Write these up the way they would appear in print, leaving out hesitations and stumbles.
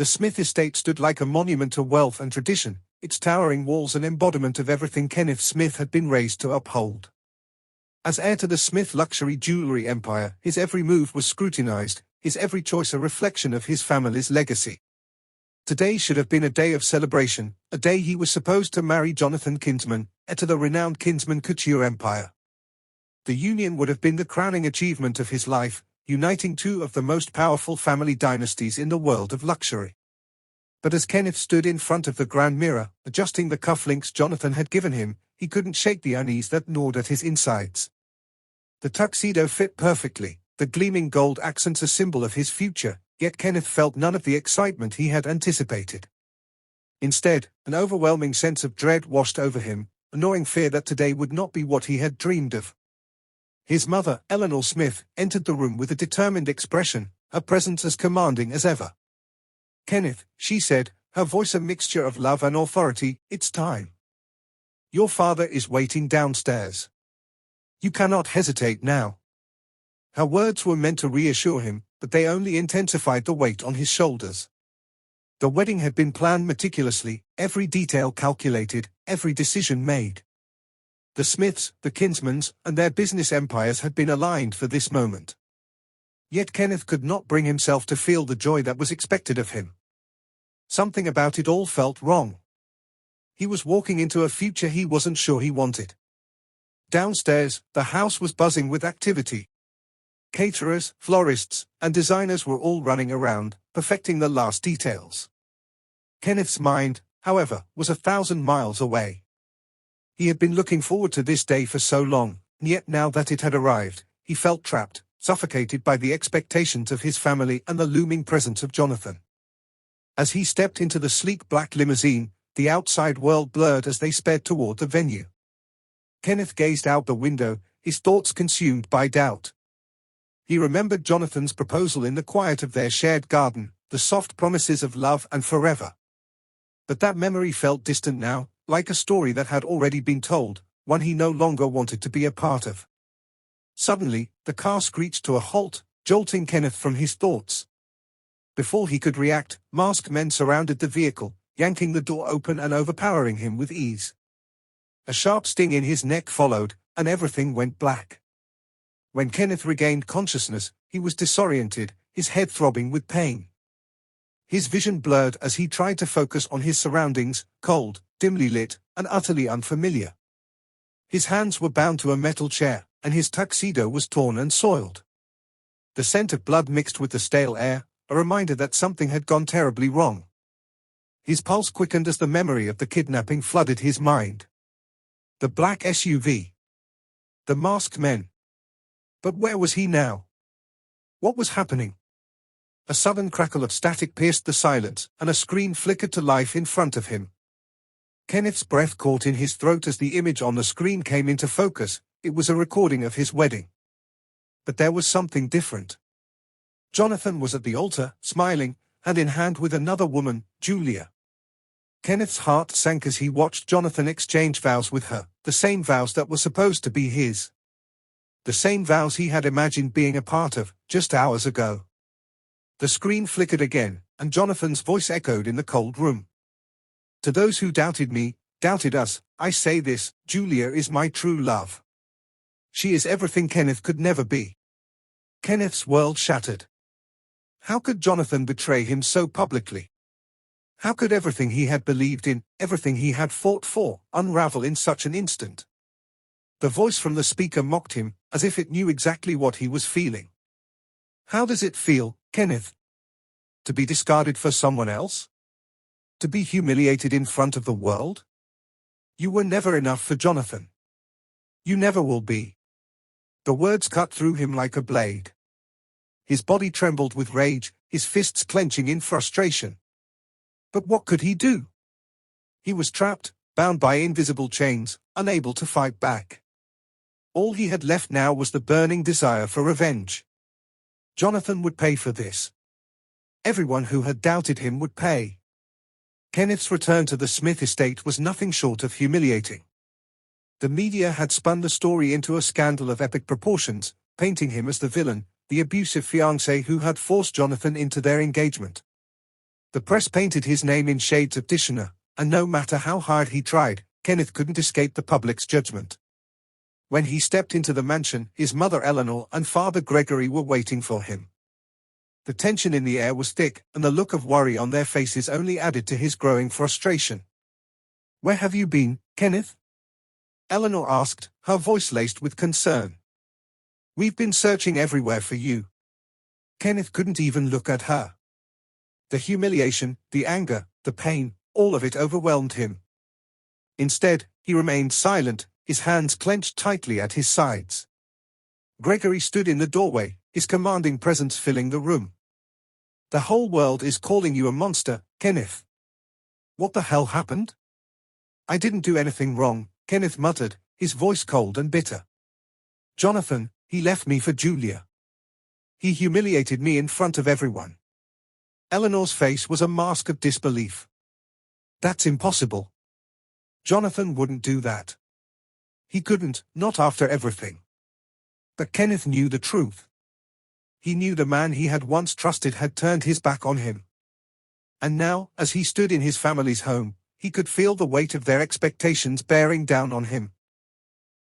The Smith estate stood like a monument to wealth and tradition, its towering walls an embodiment of everything Kenneth Smith had been raised to uphold. As heir to the Smith luxury jewelry empire, his every move was scrutinized, his every choice a reflection of his family's legacy. Today should have been a day of celebration, a day he was supposed to marry Jonathan Kinsman, heir to the renowned Kinsman couture empire. The union would have been the crowning achievement of his life, uniting two of the most powerful family dynasties in the world of luxury. But as Kenneth stood in front of the grand mirror, adjusting the cufflinks Jonathan had given him, he couldn't shake the unease that gnawed at his insides. The tuxedo fit perfectly, the gleaming gold accents a symbol of his future, yet Kenneth felt none of the excitement he had anticipated. Instead, an overwhelming sense of dread washed over him, a gnawing fear that today would not be what he had dreamed of. His mother, Eleanor Smith, entered the room with a determined expression, her presence as commanding as ever. "Kenneth," she said, her voice a mixture of love and authority, "it's time. Your father is waiting downstairs. You cannot hesitate now." Her words were meant to reassure him, but they only intensified the weight on his shoulders. The wedding had been planned meticulously, every detail calculated, every decision made. The Smiths, the Kinsmans, and their business empires had been aligned for this moment. Yet Kenneth could not bring himself to feel the joy that was expected of him. Something about it all felt wrong. He was walking into a future he wasn't sure he wanted. Downstairs, the house was buzzing with activity. Caterers, florists, and designers were all running around, perfecting the last details. Kenneth's mind, however, was 1,000 miles away. He had been looking forward to this day for so long, and yet now that it had arrived, he felt trapped, suffocated by the expectations of his family and the looming presence of Jonathan. As he stepped into the sleek black limousine, the outside world blurred as they sped toward the venue. Kenneth gazed out the window, his thoughts consumed by doubt. He remembered Jonathan's proposal in the quiet of their shared garden, the soft promises of love and forever. But that memory felt distant now, like a story that had already been told, one he no longer wanted to be a part of. Suddenly, the car screeched to a halt, jolting Kenneth from his thoughts. Before he could react, masked men surrounded the vehicle, yanking the door open and overpowering him with ease. A sharp sting in his neck followed, and everything went black. When Kenneth regained consciousness, he was disoriented, his head throbbing with pain. His vision blurred as he tried to focus on his surroundings, cold, dimly lit, and utterly unfamiliar. His hands were bound to a metal chair, and his tuxedo was torn and soiled. The scent of blood mixed with the stale air, a reminder that something had gone terribly wrong. His pulse quickened as the memory of the kidnapping flooded his mind. The black SUV. The masked men. But where was he now? What was happening? A sudden crackle of static pierced the silence, and a screen flickered to life in front of him. Kenneth's breath caught in his throat as the image on the screen came into focus. It was a recording of his wedding. But there was something different. Jonathan was at the altar, smiling, hand in hand with another woman, Julia. Kenneth's heart sank as he watched Jonathan exchange vows with her, the same vows that were supposed to be his. The same vows he had imagined being a part of, just hours ago. The screen flickered again, and Jonathan's voice echoed in the cold room. "To those who doubted me, doubted us, I say this, Julia is my true love. She is everything Kenneth could never be." Kenneth's world shattered. How could Jonathan betray him so publicly? How could everything he had believed in, everything he had fought for, unravel in such an instant? The voice from the speaker mocked him, as if it knew exactly what he was feeling. "How does it feel, Kenneth? To be discarded for someone else? To be humiliated in front of the world? You were never enough for Jonathan. You never will be." The words cut through him like a blade. His body trembled with rage, his fists clenching in frustration. But what could he do? He was trapped, bound by invisible chains, unable to fight back. All he had left now was the burning desire for revenge. Jonathan would pay for this. Everyone who had doubted him would pay. Kenneth's return to the Smith estate was nothing short of humiliating. The media had spun the story into a scandal of epic proportions, painting him as the villain, the abusive fiancé who had forced Jonathan into their engagement. The press painted his name in shades of dishonor, and no matter how hard he tried, Kenneth couldn't escape the public's judgment. When he stepped into the mansion, his mother Eleanor and father Gregory were waiting for him. The tension in the air was thick, and the look of worry on their faces only added to his growing frustration. "Where have you been, Kenneth?" Eleanor asked, her voice laced with concern. "We've been searching everywhere for you." Kenneth couldn't even look at her. The humiliation, the anger, the pain, all of it overwhelmed him. Instead, he remained silent, his hands clenched tightly at his sides. Gregory stood in the doorway, his commanding presence filling the room. "The whole world is calling you a monster, Kenneth. What the hell happened?" "I didn't do anything wrong," Kenneth muttered, his voice cold and bitter. "Jonathan, he left me for Julia. He humiliated me in front of everyone." Eleanor's face was a mask of disbelief. "That's impossible. Jonathan wouldn't do that. He couldn't, not after everything." But Kenneth knew the truth. He knew the man he had once trusted had turned his back on him. And now, as he stood in his family's home, he could feel the weight of their expectations bearing down on him.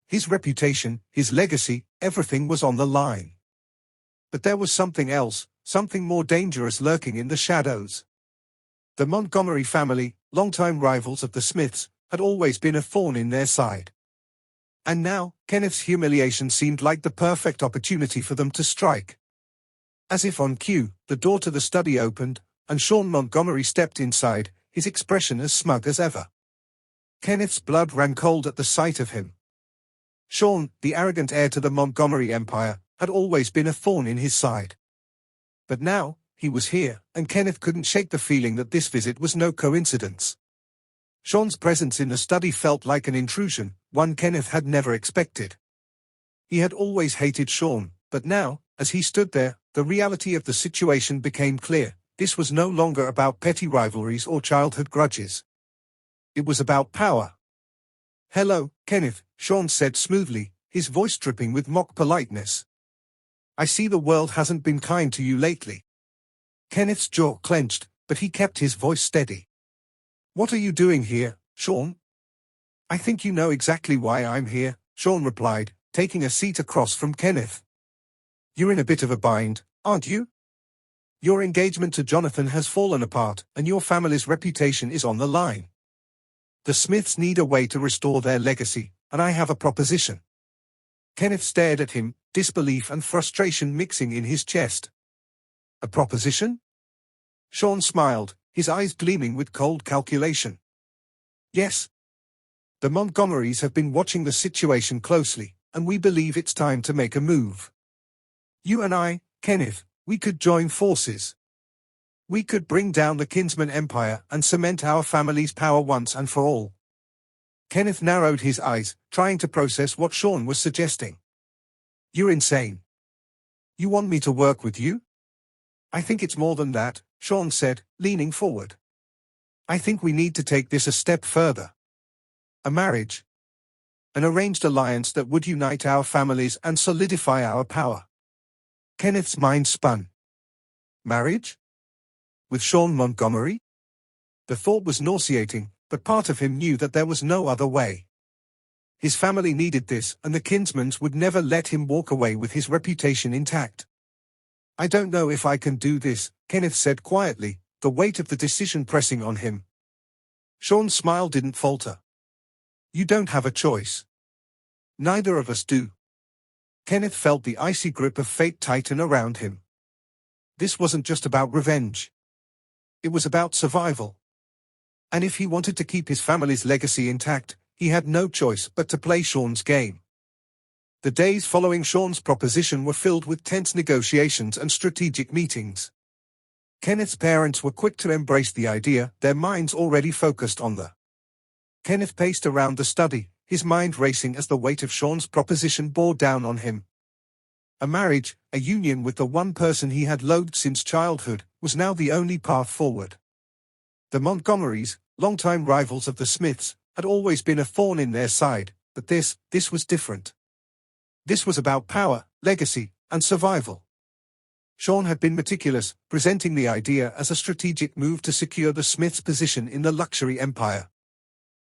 His reputation, his legacy, everything was on the line. But there was something else, something more dangerous lurking in the shadows. The Montgomery family, longtime rivals of the Smiths, had always been a thorn in their side. And now, Kenneth's humiliation seemed like the perfect opportunity for them to strike. As if on cue, the door to the study opened, and Shawn Montgomery stepped inside, his expression as smug as ever. Kenneth's blood ran cold at the sight of him. Shawn, the arrogant heir to the Montgomery empire, had always been a thorn in his side. But now, he was here, and Kenneth couldn't shake the feeling that this visit was no coincidence. Shawn's presence in the study felt like an intrusion, one Kenneth had never expected. He had always hated Shawn, but now, as he stood there, the reality of the situation became clear. This was no longer about petty rivalries or childhood grudges. It was about power. "Hello, Kenneth," Shawn said smoothly, his voice dripping with mock politeness. "I see the world hasn't been kind to you lately." Kenneth's jaw clenched, but he kept his voice steady. "What are you doing here, Shawn?" "I think you know exactly why I'm here," Shawn replied, taking a seat across from Kenneth. "You're in a bit of a bind, aren't you? Your engagement to Jonathan has fallen apart, and your family's reputation is on the line. The Smiths need a way to restore their legacy, and I have a proposition." Kenneth stared at him, disbelief and frustration mixing in his chest. "A proposition?" Shawn smiled, his eyes gleaming with cold calculation. "Yes. The Montgomerys have been watching the situation closely, and we believe it's time to make a move. You and I, Kenneth, we could join forces. We could bring down the Kinsman Empire and cement our family's power once and for all." Kenneth narrowed his eyes, trying to process what Shawn was suggesting. "You're insane. You want me to work with you?" "I think it's more than that," Shawn said, leaning forward. "I think we need to take this a step further. A marriage. An arranged alliance that would unite our families and solidify our power." Kenneth's mind spun. Marriage? With Shawn Montgomery? The thought was nauseating, but part of him knew that there was no other way. His family needed this, and the Kinsmans would never let him walk away with his reputation intact. "I don't know if I can do this," Kenneth said quietly, the weight of the decision pressing on him. Shawn's smile didn't falter. "You don't have a choice. Neither of us do." Kenneth felt the icy grip of fate tighten around him. This wasn't just about revenge. It was about survival. And if he wanted to keep his family's legacy intact, he had no choice but to play Shawn's game. The days following Shawn's proposition were filled with tense negotiations and strategic meetings. Kenneth's parents were quick to embrace the idea, their minds already focused on the. Kenneth paced around the study, his mind racing as the weight of Shawn's proposition bore down on him. A marriage, a union with the one person he had loathed since childhood, was now the only path forward. The Montgomerys, longtime rivals of the Smiths, had always been a thorn in their side, but this was different. This was about power, legacy, and survival. Shawn had been meticulous, presenting the idea as a strategic move to secure the Smiths' position in the luxury empire.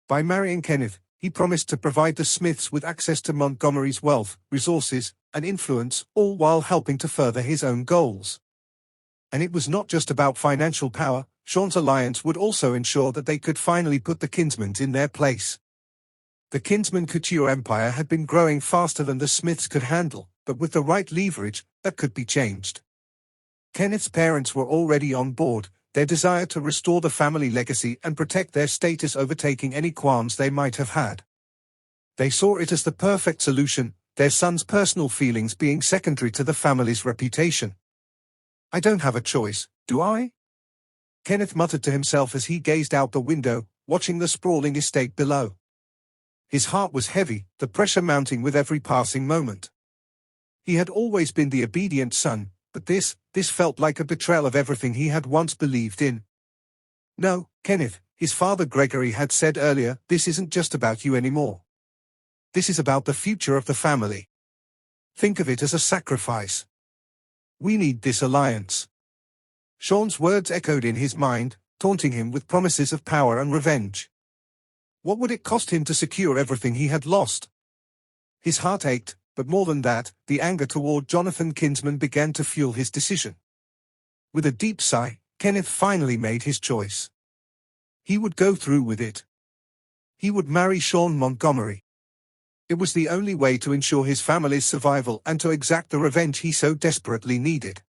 By marrying Kenneth, he promised to provide the Smiths with access to Montgomery's wealth, resources, and influence, all while helping to further his own goals. And it was not just about financial power. Shawn's alliance would also ensure that they could finally put the Kinsmans in their place. The Kinsman couture empire had been growing faster than the Smiths could handle, but with the right leverage, that could be changed. Kenneth's parents were already on board, their desire to restore the family legacy and protect their status overtaking any qualms they might have had. They saw it as the perfect solution, their son's personal feelings being secondary to the family's reputation. "I don't have a choice, do I?" Kenneth muttered to himself as he gazed out the window, watching the sprawling estate below. His heart was heavy, the pressure mounting with every passing moment. He had always been the obedient son, but this felt like a betrayal of everything he had once believed in. "No, Kenneth," his father Gregory had said earlier, "this isn't just about you anymore. This is about the future of the family. Think of it as a sacrifice. We need this alliance." Shawn's words echoed in his mind, taunting him with promises of power and revenge. What would it cost him to secure everything he had lost? His heart ached, but more than that, the anger toward Jonathan Kinsman began to fuel his decision. With a deep sigh, Kenneth finally made his choice. He would go through with it. He would marry Shawn Montgomery. It was the only way to ensure his family's survival and to exact the revenge he so desperately needed.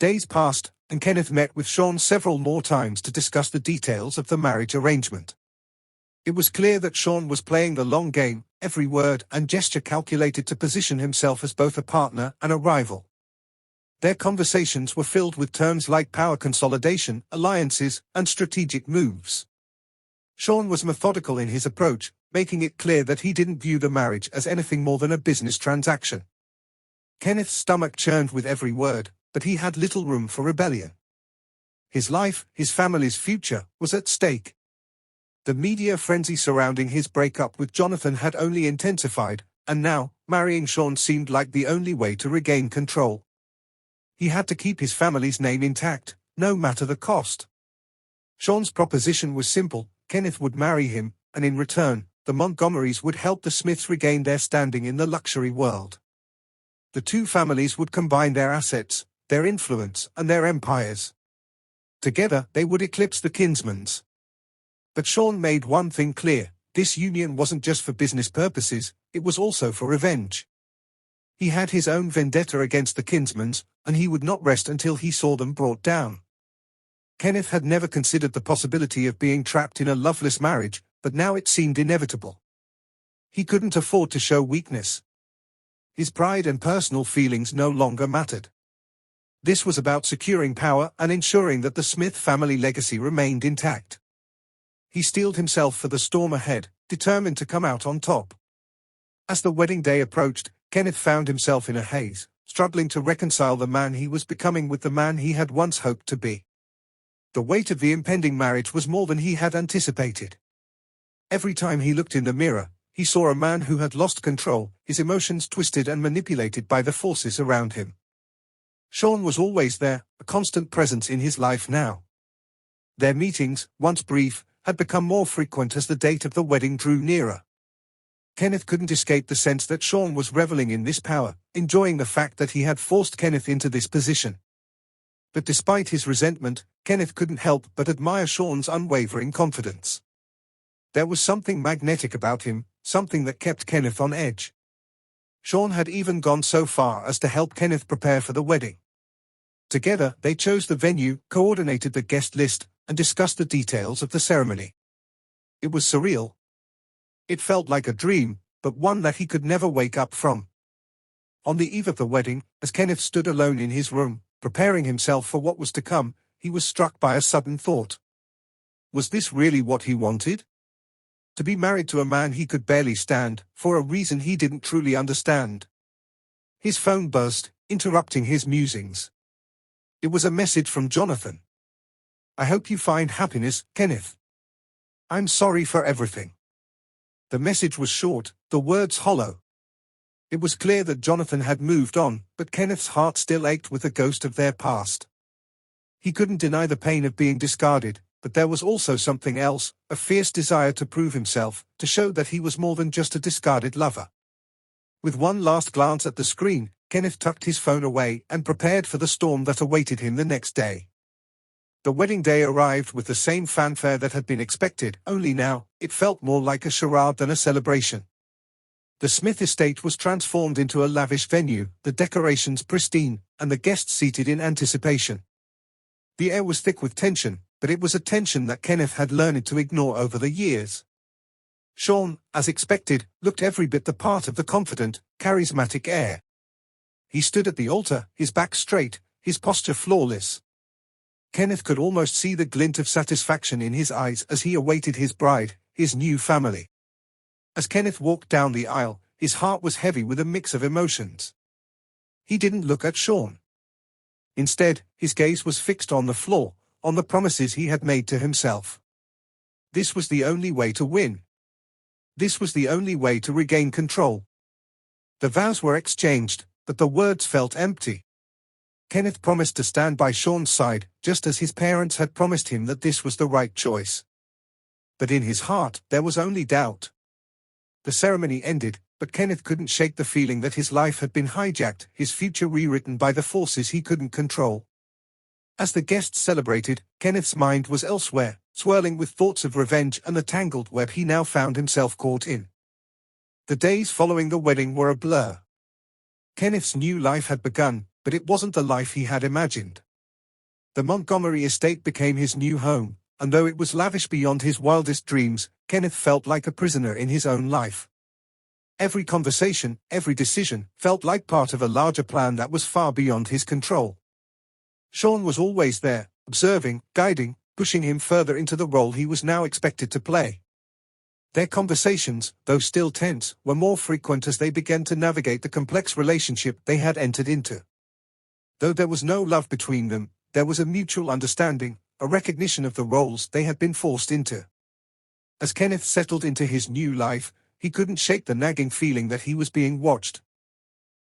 Days passed, and Kenneth met with Shawn several more times to discuss the details of the marriage arrangement. It was clear that Shawn was playing the long game, every word and gesture calculated to position himself as both a partner and a rival. Their conversations were filled with terms like power consolidation, alliances, and strategic moves. Shawn was methodical in his approach, making it clear that he didn't view the marriage as anything more than a business transaction. Kenneth's stomach churned with every word, but he had little room for rebellion. His life, his family's future, was at stake. The media frenzy surrounding his breakup with Jonathan had only intensified, and now, marrying Shawn seemed like the only way to regain control. He had to keep his family's name intact, no matter the cost. Shawn's proposition was simple: Kenneth would marry him, and in return, the Montgomerys would help the Smiths regain their standing in the luxury world. The two families would combine their assets, their influence, and their empires. Together, they would eclipse the Kinsmans. But Shawn made one thing clear: this union wasn't just for business purposes, it was also for revenge. He had his own vendetta against the Kinsmans, and he would not rest until he saw them brought down. Kenneth had never considered the possibility of being trapped in a loveless marriage, but now it seemed inevitable. He couldn't afford to show weakness. His pride and personal feelings no longer mattered. This was about securing power and ensuring that the Smith family legacy remained intact. He steeled himself for the storm ahead, determined to come out on top. As the wedding day approached, Kenneth found himself in a haze, struggling to reconcile the man he was becoming with the man he had once hoped to be. The weight of the impending marriage was more than he had anticipated. Every time he looked in the mirror, he saw a man who had lost control, his emotions twisted and manipulated by the forces around him. Shawn was always there, a constant presence in his life now. Their meetings, once brief, had become more frequent as the date of the wedding drew nearer. Kenneth couldn't escape the sense that Shawn was reveling in this power, enjoying the fact that he had forced Kenneth into this position. But despite his resentment, Kenneth couldn't help but admire Shawn's unwavering confidence. There was something magnetic about him, something that kept Kenneth on edge. Shawn had even gone so far as to help Kenneth prepare for the wedding. Together, they chose the venue, coordinated the guest list, and discussed the details of the ceremony. It was surreal. It felt like a dream, but one that he could never wake up from. On the eve of the wedding, as Kenneth stood alone in his room, preparing himself for what was to come, he was struck by a sudden thought. Was this really what he wanted? To be married to a man he could barely stand, for a reason he didn't truly understand. His phone buzzed, interrupting his musings. It was a message from Jonathan. "I hope you find happiness, Kenneth. I'm sorry for everything." The message was short, the words hollow. It was clear that Jonathan had moved on, but Kenneth's heart still ached with the ghost of their past. He couldn't deny the pain of being discarded, but there was also something else, a fierce desire to prove himself, to show that he was more than just a discarded lover. With one last glance at the screen, Kenneth tucked his phone away and prepared for the storm that awaited him the next day. The wedding day arrived with the same fanfare that had been expected, only now, it felt more like a charade than a celebration. The Smith estate was transformed into a lavish venue, the decorations pristine, and the guests seated in anticipation. The air was thick with tension, but it was a tension that Kenneth had learned to ignore over the years. Shawn, as expected, looked every bit the part of the confident, charismatic heir. He stood at the altar, his back straight, his posture flawless. Kenneth could almost see the glint of satisfaction in his eyes as he awaited his bride, his new family. As Kenneth walked down the aisle, his heart was heavy with a mix of emotions. He didn't look at Shawn. Instead, his gaze was fixed on the floor, on the promises he had made to himself. This was the only way to win. This was the only way to regain control. The vows were exchanged, but the words felt empty. Kenneth promised to stand by Shawn's side, just as his parents had promised him that this was the right choice. But in his heart, there was only doubt. The ceremony ended, but Kenneth couldn't shake the feeling that his life had been hijacked, his future rewritten by the forces he couldn't control. As the guests celebrated, Kenneth's mind was elsewhere, swirling with thoughts of revenge and the tangled web he now found himself caught in. The days following the wedding were a blur. Kenneth's new life had begun, but it wasn't the life he had imagined. The Montgomery estate became his new home, and though it was lavish beyond his wildest dreams, Kenneth felt like a prisoner in his own life. Every conversation, every decision, felt like part of a larger plan that was far beyond his control. Shawn was always there, observing, guiding, pushing him further into the role he was now expected to play. Their conversations, though still tense, were more frequent as they began to navigate the complex relationship they had entered into. Though there was no love between them, there was a mutual understanding, a recognition of the roles they had been forced into. As Kenneth settled into his new life, he couldn't shake the nagging feeling that he was being watched.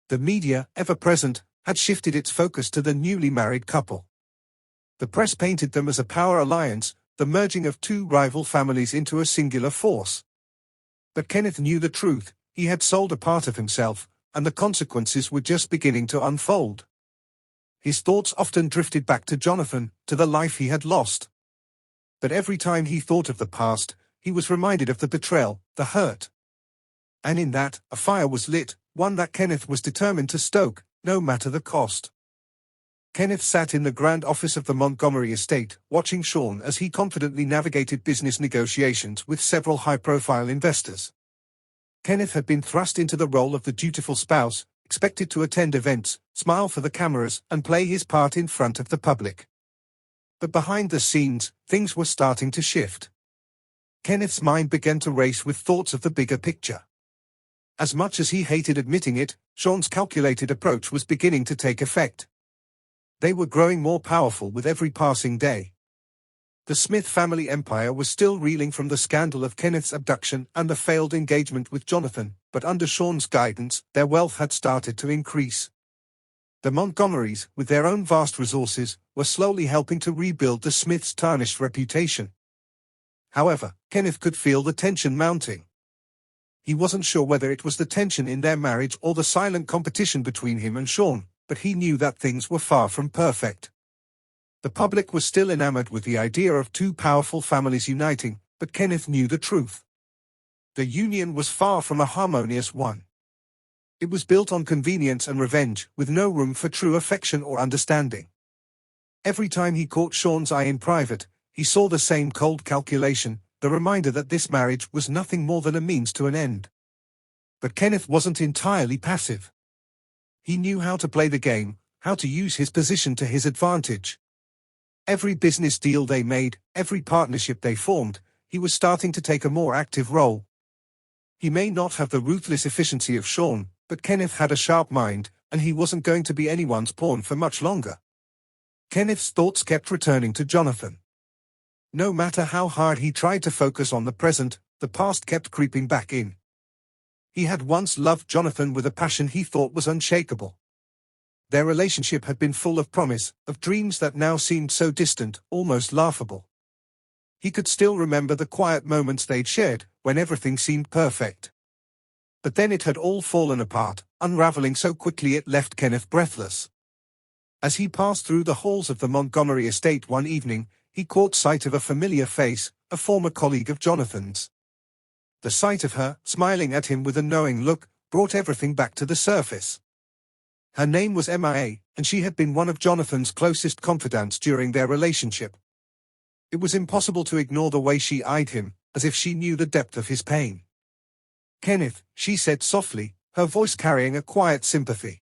The media, ever present, had shifted its focus to the newly married couple. The press painted them as a power alliance, the merging of two rival families into a singular force. But Kenneth knew the truth, he had sold a part of himself, and the consequences were just beginning to unfold. His thoughts often drifted back to Jonathan, to the life he had lost. But every time he thought of the past, he was reminded of the betrayal, the hurt. And in that, a fire was lit, one that Kenneth was determined to stoke, no matter the cost. Kenneth sat in the grand office of the Montgomery estate, watching Shawn as he confidently navigated business negotiations with several high-profile investors. Kenneth had been thrust into the role of the dutiful spouse, expected to attend events, smile for the cameras, and play his part in front of the public. But behind the scenes, things were starting to shift. Kenneth's mind began to race with thoughts of the bigger picture. As much as he hated admitting it, Shawn's calculated approach was beginning to take effect. They were growing more powerful with every passing day. The Smith family empire was still reeling from the scandal of Kenneth's abduction and the failed engagement with Jonathan, but under Shawn's guidance, their wealth had started to increase. The Montgomerys, with their own vast resources, were slowly helping to rebuild the Smiths' tarnished reputation. However, Kenneth could feel the tension mounting. He wasn't sure whether it was the tension in their marriage or the silent competition between him and Shawn, but he knew that things were far from perfect. The public was still enamored with the idea of two powerful families uniting, but Kenneth knew the truth. The union was far from a harmonious one. It was built on convenience and revenge, with no room for true affection or understanding. Every time he caught Shawn's eye in private, he saw the same cold calculation, the reminder that this marriage was nothing more than a means to an end. But Kenneth wasn't entirely passive. He knew how to play the game, how to use his position to his advantage. Every business deal they made, every partnership they formed, he was starting to take a more active role. He may not have the ruthless efficiency of Shawn, but Kenneth had a sharp mind, and he wasn't going to be anyone's pawn for much longer. Kenneth's thoughts kept returning to Jonathan. No matter how hard he tried to focus on the present, the past kept creeping back in. He had once loved Jonathan with a passion he thought was unshakable. Their relationship had been full of promise, of dreams that now seemed so distant, almost laughable. He could still remember the quiet moments they'd shared, when everything seemed perfect. But then it had all fallen apart, unraveling so quickly it left Kenneth breathless. As he passed through the halls of the Montgomery estate one evening, he caught sight of a familiar face, a former colleague of Jonathan's. The sight of her, smiling at him with a knowing look, brought everything back to the surface. Her name was Mia, and she had been one of Jonathan's closest confidants during their relationship. It was impossible to ignore the way she eyed him, as if she knew the depth of his pain. "Kenneth," she said softly, her voice carrying a quiet sympathy.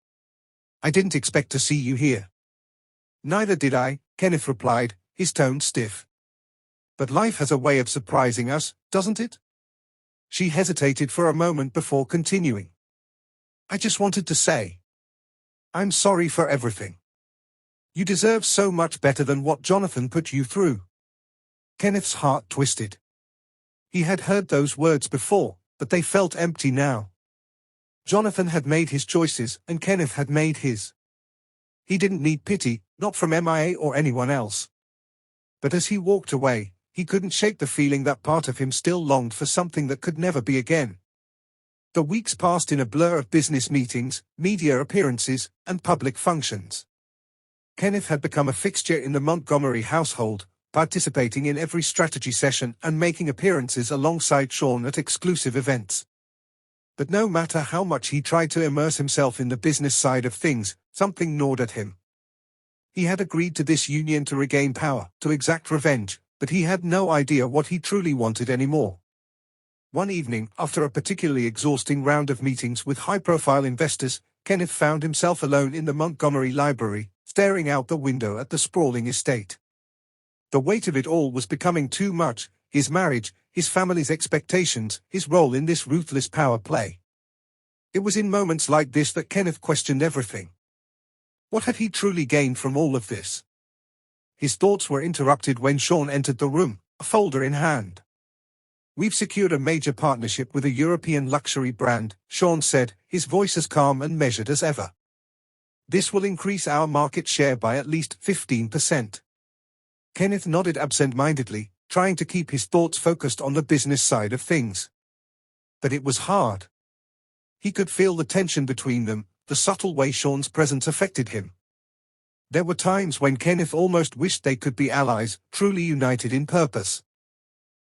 "I didn't expect to see you here." "Neither did I," Kenneth replied, his tone stiff. "But life has a way of surprising us, doesn't it?" She hesitated for a moment before continuing. "I just wanted to say, I'm sorry for everything. You deserve so much better than what Jonathan put you through." Kenneth's heart twisted. He had heard those words before, but they felt empty now. Jonathan had made his choices, and Kenneth had made his. He didn't need pity, not from Mia or anyone else. But as he walked away, he couldn't shake the feeling that part of him still longed for something that could never be again. The weeks passed in a blur of business meetings, media appearances, and public functions. Kenneth had become a fixture in the Montgomery household, participating in every strategy session and making appearances alongside Shawn at exclusive events. But no matter how much he tried to immerse himself in the business side of things, something gnawed at him. He had agreed to this union to regain power, to exact revenge, but he had no idea what he truly wanted anymore. One evening, after a particularly exhausting round of meetings with high-profile investors, Kenneth found himself alone in the Montgomery library, staring out the window at the sprawling estate. The weight of it all was becoming too much: his marriage, his family's expectations, his role in this ruthless power play. It was in moments like this that Kenneth questioned everything. What had he truly gained from all of this? His thoughts were interrupted when Shawn entered the room, a folder in hand. "We've secured a major partnership with a European luxury brand," Shawn said, his voice as calm and measured as ever. "This will increase our market share by at least 15%. Kenneth nodded absent-mindedly, trying to keep his thoughts focused on the business side of things. But it was hard. He could feel the tension between them, the subtle way Shawn's presence affected him. There were times when Kenneth almost wished they could be allies, truly united in purpose.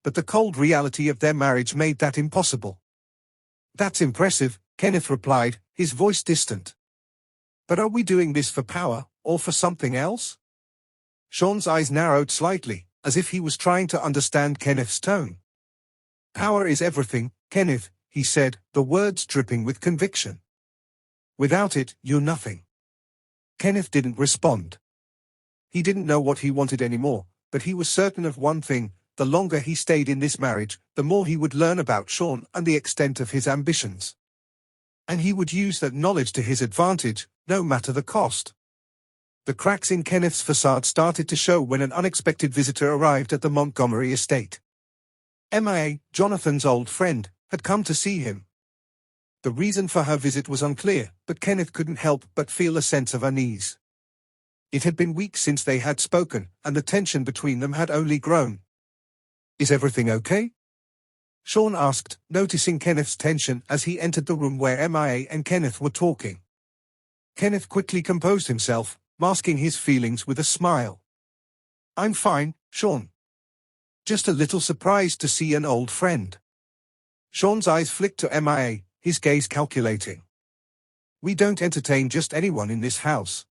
But the cold reality of their marriage made that impossible. "That's impressive," Kenneth replied, his voice distant. "But are we doing this for power, or for something else?" Shawn's eyes narrowed slightly, as if he was trying to understand Kenneth's tone. "Power is everything, Kenneth," he said, the words dripping with conviction. "Without it, you're nothing." Kenneth didn't respond. He didn't know what he wanted anymore, but he was certain of one thing: the longer he stayed in this marriage, the more he would learn about Shawn and the extent of his ambitions. And he would use that knowledge to his advantage, no matter the cost. The cracks in Kenneth's facade started to show when an unexpected visitor arrived at the Montgomery estate. Mia, Jonathan's old friend, had come to see him. The reason for her visit was unclear, but Kenneth couldn't help but feel a sense of unease. It had been weeks since they had spoken, and the tension between them had only grown. "Is everything okay?" Shawn asked, noticing Kenneth's tension as he entered the room where Mia and Kenneth were talking. Kenneth quickly composed himself, masking his feelings with a smile. "I'm fine, Shawn. Just a little surprised to see an old friend." Shawn's eyes flicked to Mia, his gaze calculating. "We don't entertain just anyone in this house."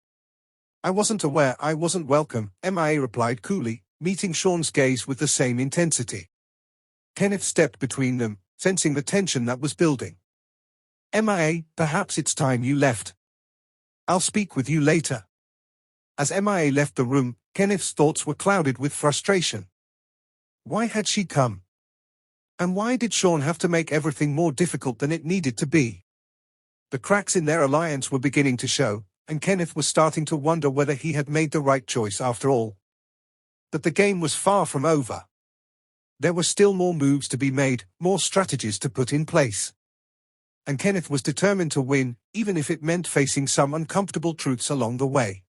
"I wasn't aware I wasn't welcome," Mia replied coolly, meeting Shawn's gaze with the same intensity. Kenneth stepped between them, sensing the tension that was building. "Mia, perhaps it's time you left. I'll speak with you later." As Mia left the room, Kenneth's thoughts were clouded with frustration. Why had she come? And why did Shawn have to make everything more difficult than it needed to be? The cracks in their alliance were beginning to show, and Kenneth was starting to wonder whether he had made the right choice after all. But the game was far from over. There were still more moves to be made, more strategies to put in place. And Kenneth was determined to win, even if it meant facing some uncomfortable truths along the way.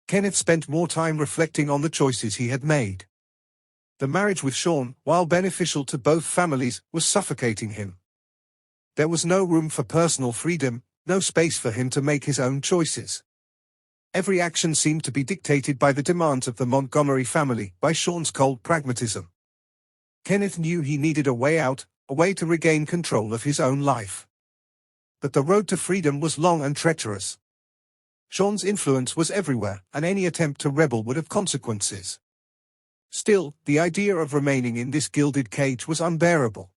Kenneth spent more time reflecting on the choices he had made. The marriage with Shawn, while beneficial to both families, was suffocating him. There was no room for personal freedom, no space for him to make his own choices. Every action seemed to be dictated by the demands of the Montgomery family, by Shawn's cold pragmatism. Kenneth knew he needed a way out, a way to regain control of his own life. But the road to freedom was long and treacherous. Shawn's influence was everywhere, and any attempt to rebel would have consequences. Still, the idea of remaining in this gilded cage was unbearable.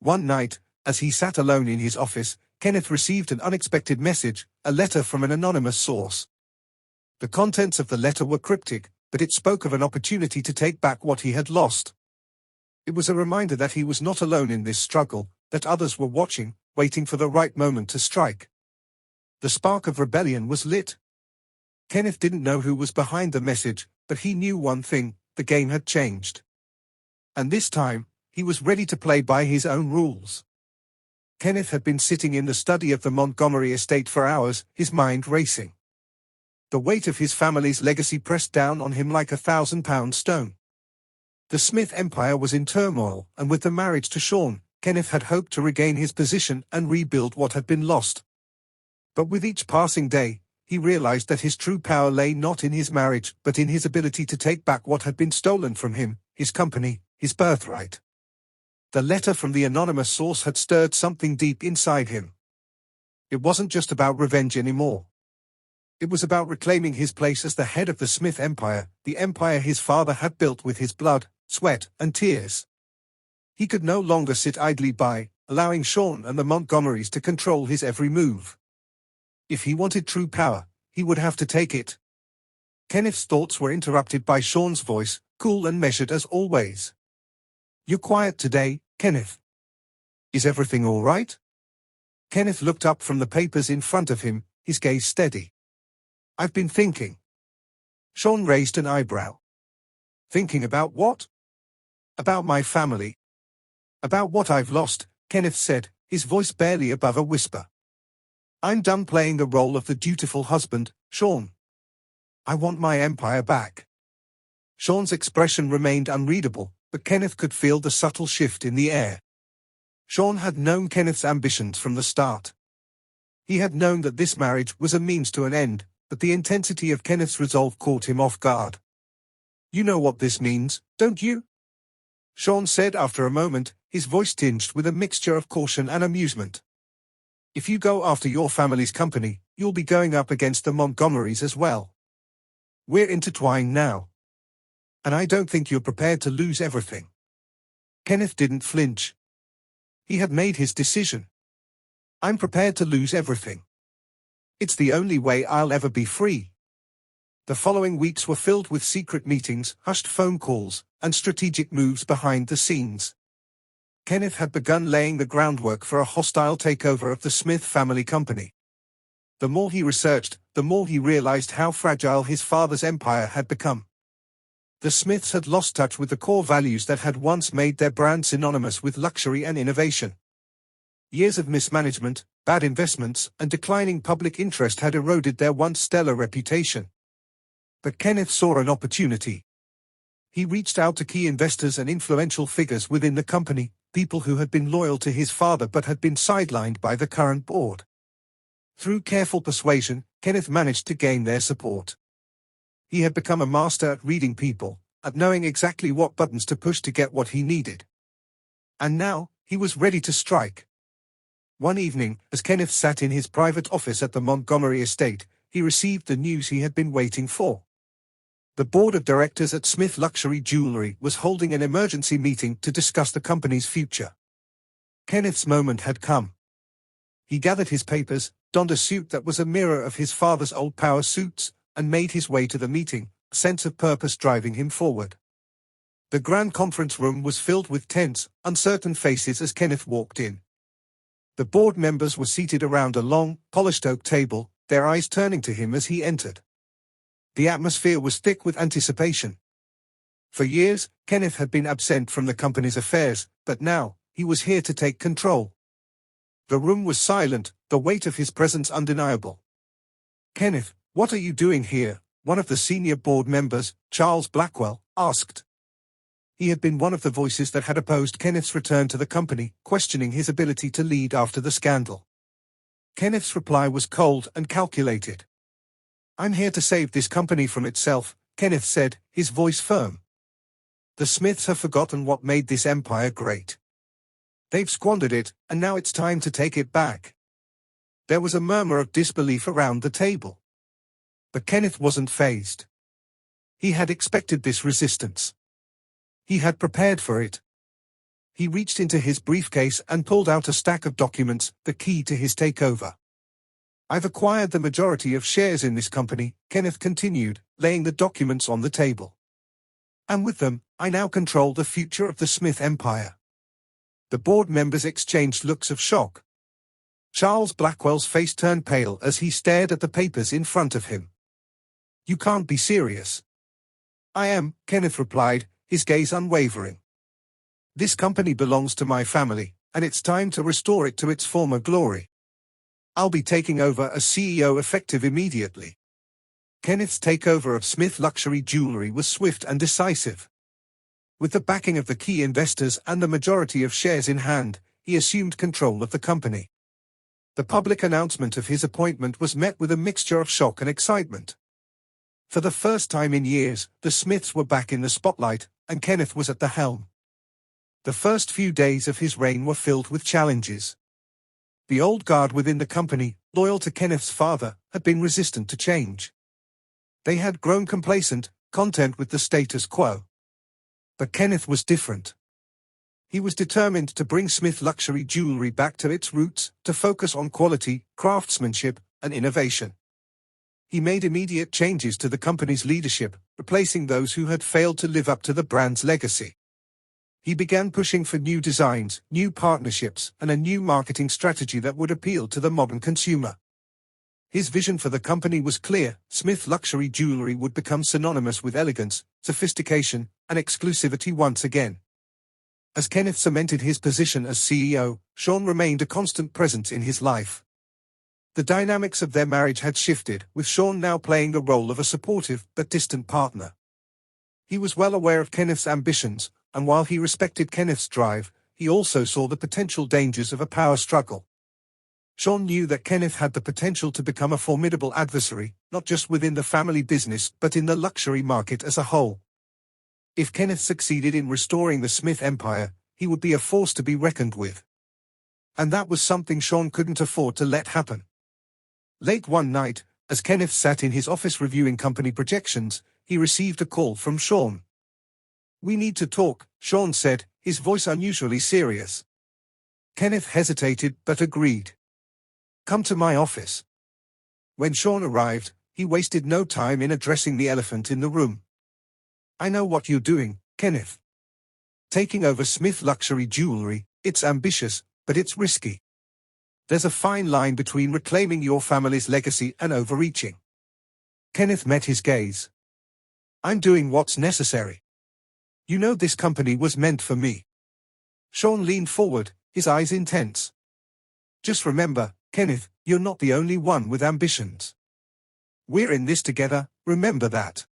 One night, as he sat alone in his office, Kenneth received an unexpected message, a letter from an anonymous source. The contents of the letter were cryptic, but it spoke of an opportunity to take back what he had lost. It was a reminder that he was not alone in this struggle, that others were watching, waiting for the right moment to strike. The spark of rebellion was lit. Kenneth didn't know who was behind the message, but he knew one thing: the game had changed. And this time, he was ready to play by his own rules. Kenneth had been sitting in the study of the Montgomery estate for hours, his mind racing. The weight of his family's legacy pressed down on him like a 1,000-pound stone. The Smith empire was in turmoil, and with the marriage to Shawn, Kenneth had hoped to regain his position and rebuild what had been lost. But with each passing day, he realized that his true power lay not in his marriage, but in his ability to take back what had been stolen from him, his company, his birthright. The letter from the anonymous source had stirred something deep inside him. It wasn't just about revenge anymore. It was about reclaiming his place as the head of the Smith empire, the empire his father had built with his blood, sweat, and tears. He could no longer sit idly by, allowing Shawn and the Montgomerys to control his every move. If he wanted true power, he would have to take it. Kenneth's thoughts were interrupted by Shawn's voice, cool and measured as always. "You're quiet today, Kenneth. Is everything all right?" Kenneth looked up from the papers in front of him, his gaze steady. "I've been thinking." Shawn raised an eyebrow. "Thinking about what?" "About my family. About what I've lost," Kenneth said, his voice barely above a whisper. "I'm done playing the role of the dutiful husband, Shawn. I want my empire back." Shawn's expression remained unreadable, but Kenneth could feel the subtle shift in the air. Shawn had known Kenneth's ambitions from the start. He had known that this marriage was a means to an end, but the intensity of Kenneth's resolve caught him off guard. "You know what this means, don't you?" Shawn said after a moment, his voice tinged with a mixture of caution and amusement. "If you go after your family's company, you'll be going up against the Montgomerys as well. We're intertwined now. And I don't think you're prepared to lose everything." Kenneth didn't flinch. He had made his decision. "I'm prepared to lose everything. It's the only way I'll ever be free." The following weeks were filled with secret meetings, hushed phone calls, and strategic moves behind the scenes. Kenneth had begun laying the groundwork for a hostile takeover of the Smith family company. The more he researched, the more he realized how fragile his father's empire had become. The Smiths had lost touch with the core values that had once made their brand synonymous with luxury and innovation. Years of mismanagement, bad investments, and declining public interest had eroded their once stellar reputation. But Kenneth saw an opportunity. He reached out to key investors and influential figures within the company, people who had been loyal to his father but had been sidelined by the current board. Through careful persuasion, Kenneth managed to gain their support. He had become a master at reading people, at knowing exactly what buttons to push to get what he needed. And now, he was ready to strike. One evening, as Kenneth sat in his private office at the Montgomery estate, he received the news he had been waiting for. The board of directors at Smith Luxury Jewelry was holding an emergency meeting to discuss the company's future. Kenneth's moment had come. He gathered his papers, donned a suit that was a mirror of his father's old power suits, and made his way to the meeting, a sense of purpose driving him forward. The grand conference room was filled with tense, uncertain faces as Kenneth walked in. The board members were seated around a long, polished oak table, their eyes turning to him as he entered. The atmosphere was thick with anticipation. For years, Kenneth had been absent from the company's affairs, but now, he was here to take control. The room was silent, the weight of his presence undeniable. "Kenneth, what are you doing here?" one of the senior board members, Charles Blackwell, asked. He had been one of the voices that had opposed Kenneth's return to the company, questioning his ability to lead after the scandal. Kenneth's reply was cold and calculated. "I'm here to save this company from itself," Kenneth said, his voice firm. "The Smiths have forgotten what made this empire great. They've squandered it, and now it's time to take it back." There was a murmur of disbelief around the table. But Kenneth wasn't fazed. He had expected this resistance. He had prepared for it. He reached into his briefcase and pulled out a stack of documents, the key to his takeover. "I've acquired the majority of shares in this company," Kenneth continued, laying the documents on the table. "And with them, I now control the future of the Smith Empire." The board members exchanged looks of shock. Charles Blackwell's face turned pale as he stared at the papers in front of him. "You can't be serious." "I am," Kenneth replied, his gaze unwavering. "This company belongs to my family, and it's time to restore it to its former glory. I'll be taking over as CEO effective immediately." Kenneth's takeover of Smith Luxury Jewelry was swift and decisive. With the backing of the key investors and the majority of shares in hand, he assumed control of the company. The public announcement of his appointment was met with a mixture of shock and excitement. For the first time in years, the Smiths were back in the spotlight, and Kenneth was at the helm. The first few days of his reign were filled with challenges. The old guard within the company, loyal to Kenneth's father, had been resistant to change. They had grown complacent, content with the status quo. But Kenneth was different. He was determined to bring Smith Luxury Jewelry back to its roots, to focus on quality, craftsmanship, and innovation. He made immediate changes to the company's leadership, replacing those who had failed to live up to the brand's legacy. He began pushing for new designs, new partnerships, and a new marketing strategy that would appeal to the modern consumer. His vision for the company was clear: Smith Luxury Jewelry would become synonymous with elegance, sophistication, and exclusivity once again. As Kenneth cemented his position as CEO, Shawn remained a constant presence in his life. The dynamics of their marriage had shifted, with Shawn now playing the role of a supportive but distant partner. He was well aware of Kenneth's ambitions, and while he respected Kenneth's drive, he also saw the potential dangers of a power struggle. Shawn knew that Kenneth had the potential to become a formidable adversary, not just within the family business but in the luxury market as a whole. If Kenneth succeeded in restoring the Smith Empire, he would be a force to be reckoned with. And that was something Shawn couldn't afford to let happen. Late one night, as Kenneth sat in his office reviewing company projections, he received a call from Shawn. "We need to talk," Shawn said, his voice unusually serious. Kenneth hesitated but agreed. "Come to my office." When Shawn arrived, he wasted no time in addressing the elephant in the room. "I know what you're doing, Kenneth. Taking over Smith Luxury Jewelry, it's ambitious, but it's risky. There's a fine line between reclaiming your family's legacy and overreaching." Kenneth met his gaze. "I'm doing what's necessary. You know this company was meant for me." Shawn leaned forward, his eyes intense. "Just remember, Kenneth, you're not the only one with ambitions. We're in this together, remember that."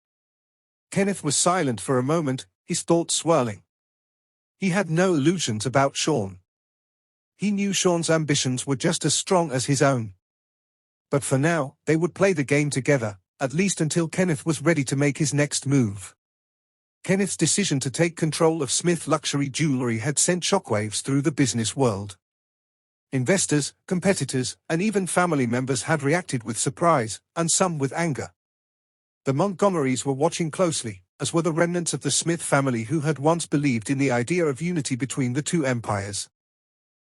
Kenneth was silent for a moment, his thoughts swirling. He had no illusions about Shawn. He knew Shawn's ambitions were just as strong as his own. But for now, they would play the game together, at least until Kenneth was ready to make his next move. Kenneth's decision to take control of Smith Luxury Jewelry had sent shockwaves through the business world. Investors, competitors, and even family members had reacted with surprise, and some with anger. The Montgomerys were watching closely, as were the remnants of the Smith family who had once believed in the idea of unity between the two empires.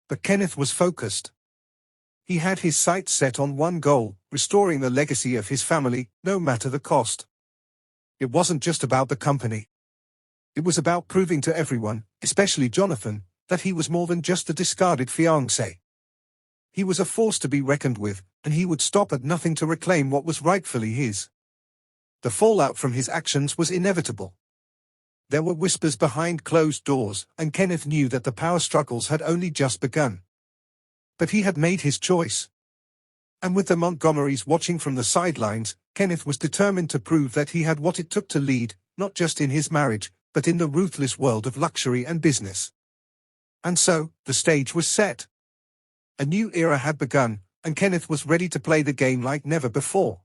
But Kenneth was focused. He had his sights set on one goal: restoring the legacy of his family, no matter the cost. It wasn't just about the company. It was about proving to everyone, especially Jonathan, that he was more than just a discarded fiancé. He was a force to be reckoned with, and he would stop at nothing to reclaim what was rightfully his. The fallout from his actions was inevitable. There were whispers behind closed doors, and Kenneth knew that the power struggles had only just begun. But he had made his choice. And with the Montgomerys watching from the sidelines, Kenneth was determined to prove that he had what it took to lead, not just in his marriage, but in the ruthless world of luxury and business. And so, the stage was set. A new era had begun, and Kenneth was ready to play the game like never before.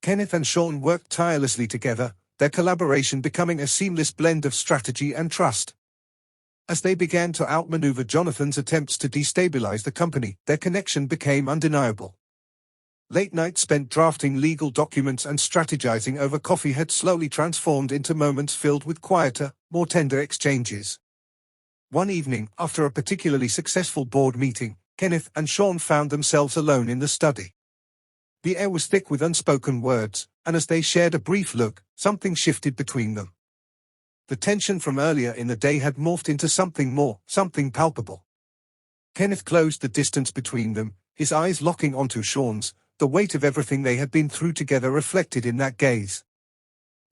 Kenneth and Shawn worked tirelessly together, their collaboration becoming a seamless blend of strategy and trust. As they began to outmaneuver Jonathan's attempts to destabilize the company, their connection became undeniable. Late nights spent drafting legal documents and strategizing over coffee had slowly transformed into moments filled with quieter, more tender exchanges. One evening, after a particularly successful board meeting, Kenneth and Shawn found themselves alone in the study. The air was thick with unspoken words, and as they shared a brief look, something shifted between them. The tension from earlier in the day had morphed into something more, something palpable. Kenneth closed the distance between them, his eyes locking onto Shawn's, the weight of everything they had been through together reflected in that gaze.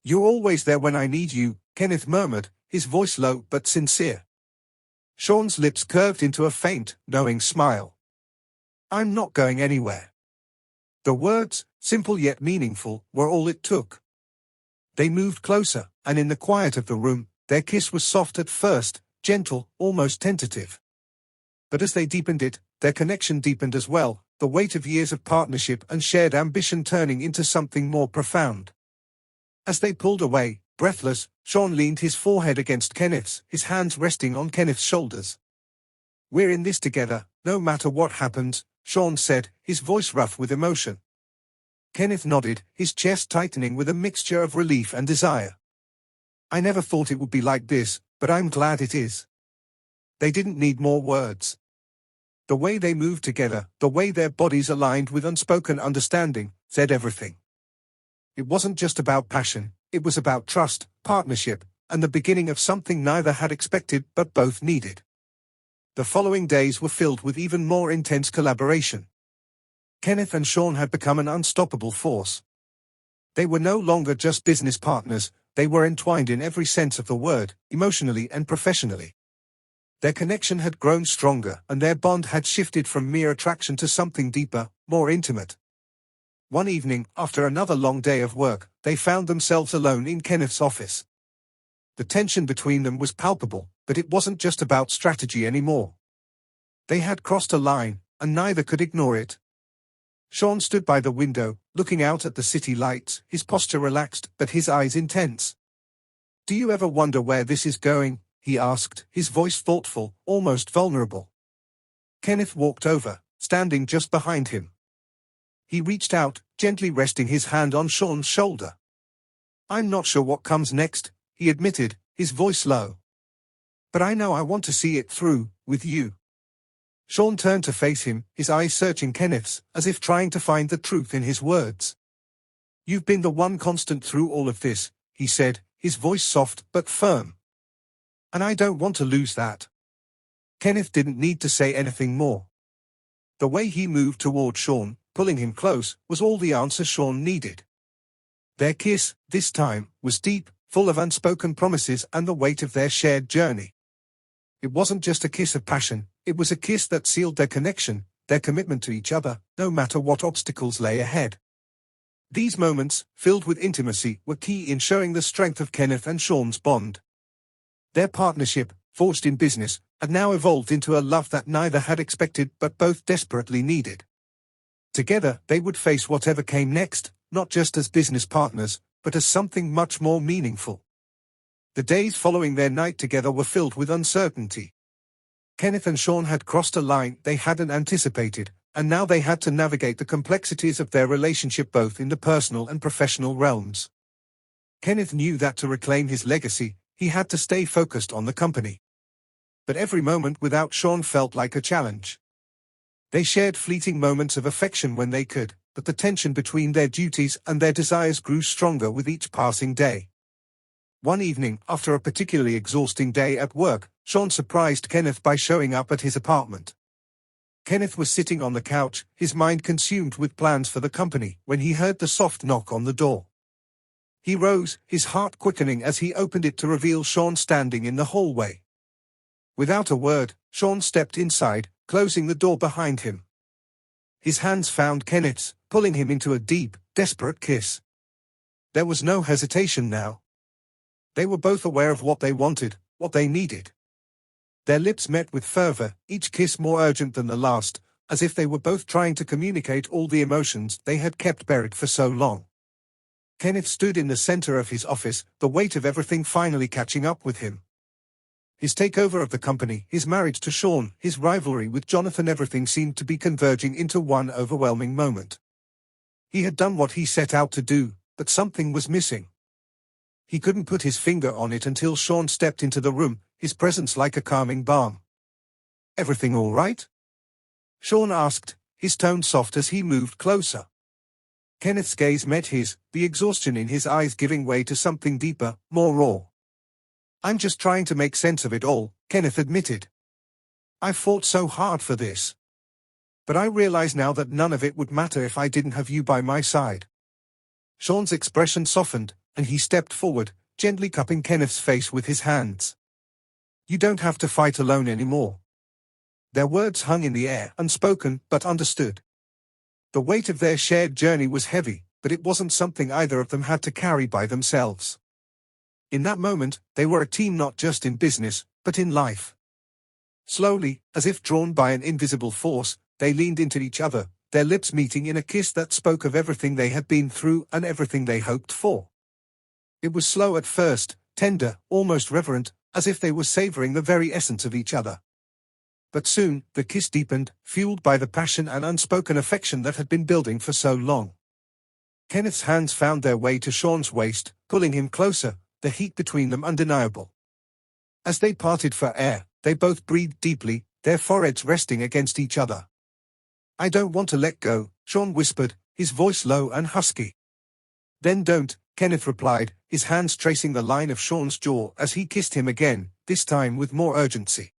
"You're always there when I need you," Kenneth murmured, his voice low but sincere. Shawn's lips curved into a faint, knowing smile. "I'm not going anywhere." The words, simple yet meaningful, were all it took. They moved closer, and in the quiet of the room, their kiss was soft at first, gentle, almost tentative. But as they deepened it, their connection deepened as well, the weight of years of partnership and shared ambition turning into something more profound. As they pulled away, breathless, Shawn leaned his forehead against Kenneth's, his hands resting on Kenneth's shoulders. "We're in this together, no matter what happens," Shawn said, his voice rough with emotion. Kenneth nodded, his chest tightening with a mixture of relief and desire. "I never thought it would be like this, but I'm glad it is." They didn't need more words. The way they moved together, the way their bodies aligned with unspoken understanding, said everything. It wasn't just about passion, it was about trust, partnership, and the beginning of something neither had expected but both needed. The following days were filled with even more intense collaboration. Kenneth and Shawn had become an unstoppable force. They were no longer just business partners, they were entwined in every sense of the word, emotionally and professionally. Their connection had grown stronger, and their bond had shifted from mere attraction to something deeper, more intimate. One evening, after another long day of work, they found themselves alone in Kenneth's office. The tension between them was palpable, but it wasn't just about strategy anymore. They had crossed a line, and neither could ignore it. Shawn stood by the window, looking out at the city lights, his posture relaxed, but his eyes intense. "Do you ever wonder where this is going?" he asked, his voice thoughtful, almost vulnerable. Kenneth walked over, standing just behind him. He reached out, gently resting his hand on Shawn's shoulder. "I'm not sure what comes next," he admitted, his voice low. "But I know I want to see it through, with you." Shawn turned to face him, his eyes searching Kenneth's, as if trying to find the truth in his words. "You've been the one constant through all of this," he said, his voice soft but firm. "And I don't want to lose that." Kenneth didn't need to say anything more. The way he moved toward Shawn, pulling him close, was all the answer Shawn needed. Their kiss, this time, was deep, full of unspoken promises and the weight of their shared journey. It wasn't just a kiss of passion, it was a kiss that sealed their connection, their commitment to each other, no matter what obstacles lay ahead. These moments, filled with intimacy, were key in showing the strength of Kenneth and Shawn's bond. Their partnership, forged in business, had now evolved into a love that neither had expected but both desperately needed. Together, they would face whatever came next, not just as business partners, but as something much more meaningful. The days following their night together were filled with uncertainty. Kenneth and Shawn had crossed a line they hadn't anticipated, and now they had to navigate the complexities of their relationship both in the personal and professional realms. Kenneth knew that to reclaim his legacy, he had to stay focused on the company. But every moment without Shawn felt like a challenge. They shared fleeting moments of affection when they could, but the tension between their duties and their desires grew stronger with each passing day. One evening, after a particularly exhausting day at work, Shawn surprised Kenneth by showing up at his apartment. Kenneth was sitting on the couch, his mind consumed with plans for the company, when he heard the soft knock on the door. He rose, his heart quickening as he opened it to reveal Shawn standing in the hallway. Without a word, Shawn stepped inside, closing the door behind him. His hands found Kenneth's, pulling him into a deep, desperate kiss. There was no hesitation now. They were both aware of what they wanted, what they needed. Their lips met with fervor, each kiss more urgent than the last, as if they were both trying to communicate all the emotions they had kept buried for so long. Kenneth stood in the center of his office, the weight of everything finally catching up with him. His takeover of the company, his marriage to Shawn, his rivalry with Jonathan, everything seemed to be converging into one overwhelming moment. He had done what he set out to do, but something was missing. He couldn't put his finger on it until Shawn stepped into the room, his presence like a calming balm. "Everything all right?" Shawn asked, his tone soft as he moved closer. Kenneth's gaze met his, the exhaustion in his eyes giving way to something deeper, more raw. "I'm just trying to make sense of it all," Kenneth admitted. "I fought so hard for this. But I realize now that none of it would matter if I didn't have you by my side." Shawn's expression softened, and he stepped forward, gently cupping Kenneth's face with his hands. "You don't have to fight alone anymore." Their words hung in the air, unspoken, but understood. The weight of their shared journey was heavy, but it wasn't something either of them had to carry by themselves. In that moment, they were a team not just in business, but in life. Slowly, as if drawn by an invisible force, they leaned into each other, their lips meeting in a kiss that spoke of everything they had been through and everything they hoped for. It was slow at first, tender, almost reverent, as if they were savoring the very essence of each other. But soon, the kiss deepened, fueled by the passion and unspoken affection that had been building for so long. Kenneth's hands found their way to Shawn's waist, pulling him closer, the heat between them undeniable. As they parted for air, they both breathed deeply, their foreheads resting against each other. "I don't want to let go," Shawn whispered, his voice low and husky. "Then don't," Kenneth replied, his hands tracing the line of Shawn's jaw as he kissed him again, this time with more urgency.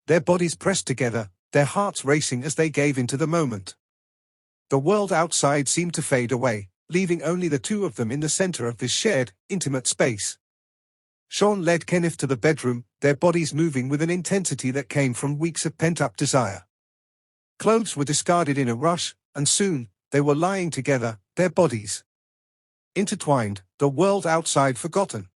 Their bodies pressed together, their hearts racing as they gave into the moment. The world outside seemed to fade away, leaving only the two of them in the center of this shared, intimate space. Shawn led Kenneth to the bedroom, their bodies moving with an intensity that came from weeks of pent-up desire. Clothes were discarded in a rush, and soon, they were lying together, their bodies intertwined, the world outside forgotten.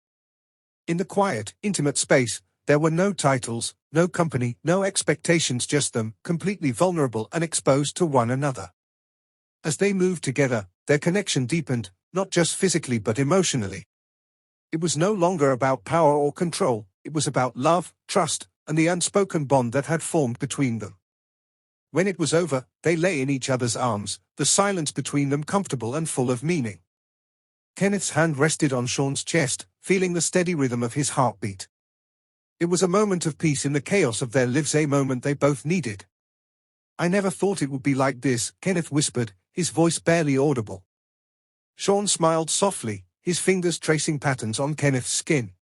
In the quiet, intimate space, there were no titles, no company, no expectations, just them, completely vulnerable and exposed to one another. As they moved together, their connection deepened, not just physically but emotionally. It was no longer about power or control, it was about love, trust, and the unspoken bond that had formed between them. When it was over, they lay in each other's arms, the silence between them comfortable and full of meaning. Kenneth's hand rested on Shawn's chest, feeling the steady rhythm of his heartbeat. It was a moment of peace in the chaos of their lives, a moment they both needed. "I never thought it would be like this," Kenneth whispered, his voice barely audible. Shawn smiled softly, his fingers tracing patterns on Kenneth's skin.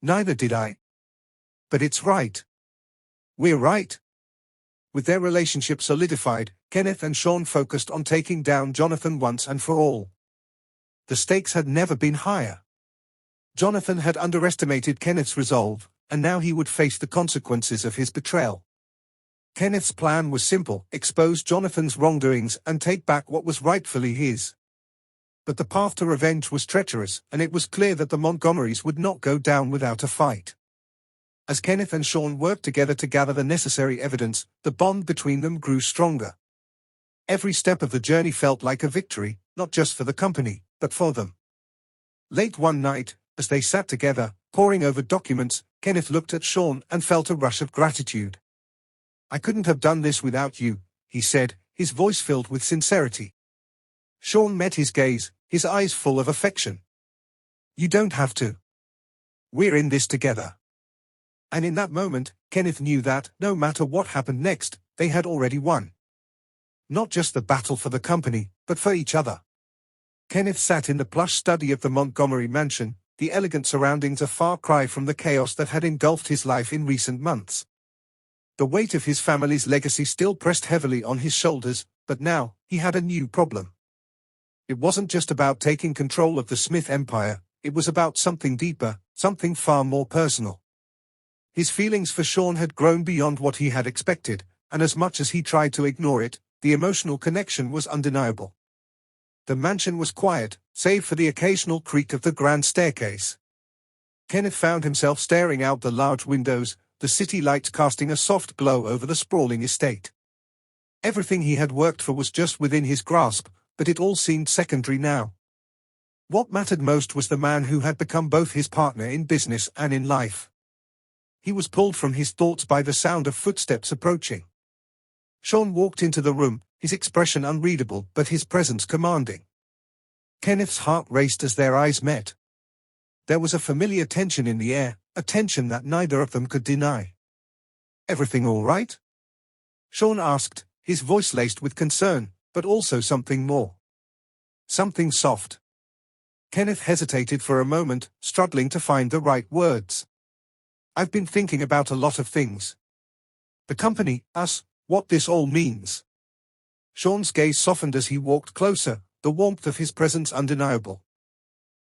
"Neither did I. But it's right. We're right." With their relationship solidified, Kenneth and Shawn focused on taking down Jonathan once and for all. The stakes had never been higher. Jonathan had underestimated Kenneth's resolve, and now he would face the consequences of his betrayal. Kenneth's plan was simple: expose Jonathan's wrongdoings and take back what was rightfully his. But the path to revenge was treacherous, and it was clear that the Montgomerys would not go down without a fight. As Kenneth and Shawn worked together to gather the necessary evidence, the bond between them grew stronger. Every step of the journey felt like a victory, not just for the company, but for them. Late one night, as they sat together, poring over documents, Kenneth looked at Shawn and felt a rush of gratitude. "I couldn't have done this without you," he said, his voice filled with sincerity. Shawn met his gaze, his eyes full of affection. "You don't have to. We're in this together." And in that moment, Kenneth knew that, no matter what happened next, they had already won. Not just the battle for the company, but for each other. Kenneth sat in the plush study of the Montgomery mansion, the elegant surroundings a far cry from the chaos that had engulfed his life in recent months. The weight of his family's legacy still pressed heavily on his shoulders, but now, he had a new problem. It wasn't just about taking control of the Smith empire, it was about something deeper, something far more personal. His feelings for Shawn had grown beyond what he had expected, and as much as he tried to ignore it, the emotional connection was undeniable. The mansion was quiet, save for the occasional creak of the grand staircase. Kenneth found himself staring out the large windows, the city lights casting a soft glow over the sprawling estate. Everything he had worked for was just within his grasp, but it all seemed secondary now. What mattered most was the man who had become both his partner in business and in life. He was pulled from his thoughts by the sound of footsteps approaching. Shawn walked into the room, his expression unreadable but his presence commanding. Kenneth's heart raced as their eyes met. There was a familiar tension in the air, a tension that neither of them could deny. "Everything all right?" Shawn asked, his voice laced with concern, but also something more. Something soft. Kenneth hesitated for a moment, struggling to find the right words. "I've been thinking about a lot of things. The company, us, what this all means." Shawn's gaze softened as he walked closer, the warmth of his presence undeniable.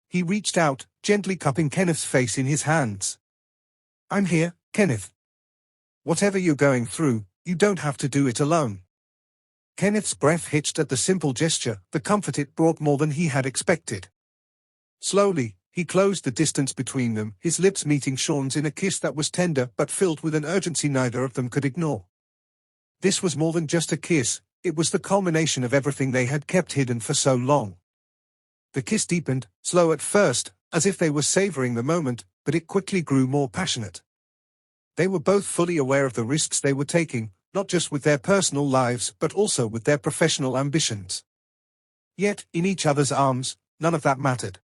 He reached out, gently cupping Kenneth's face in his hands. "I'm here, Kenneth. Whatever you're going through, you don't have to do it alone." Kenneth's breath hitched at the simple gesture, the comfort it brought more than he had expected. Slowly, he closed the distance between them, his lips meeting Shawn's in a kiss that was tender but filled with an urgency neither of them could ignore. This was more than just a kiss, it was the culmination of everything they had kept hidden for so long. The kiss deepened, slow at first, as if they were savoring the moment, but it quickly grew more passionate. They were both fully aware of the risks they were taking, not just with their personal lives but also with their professional ambitions. Yet, in each other's arms, none of that mattered.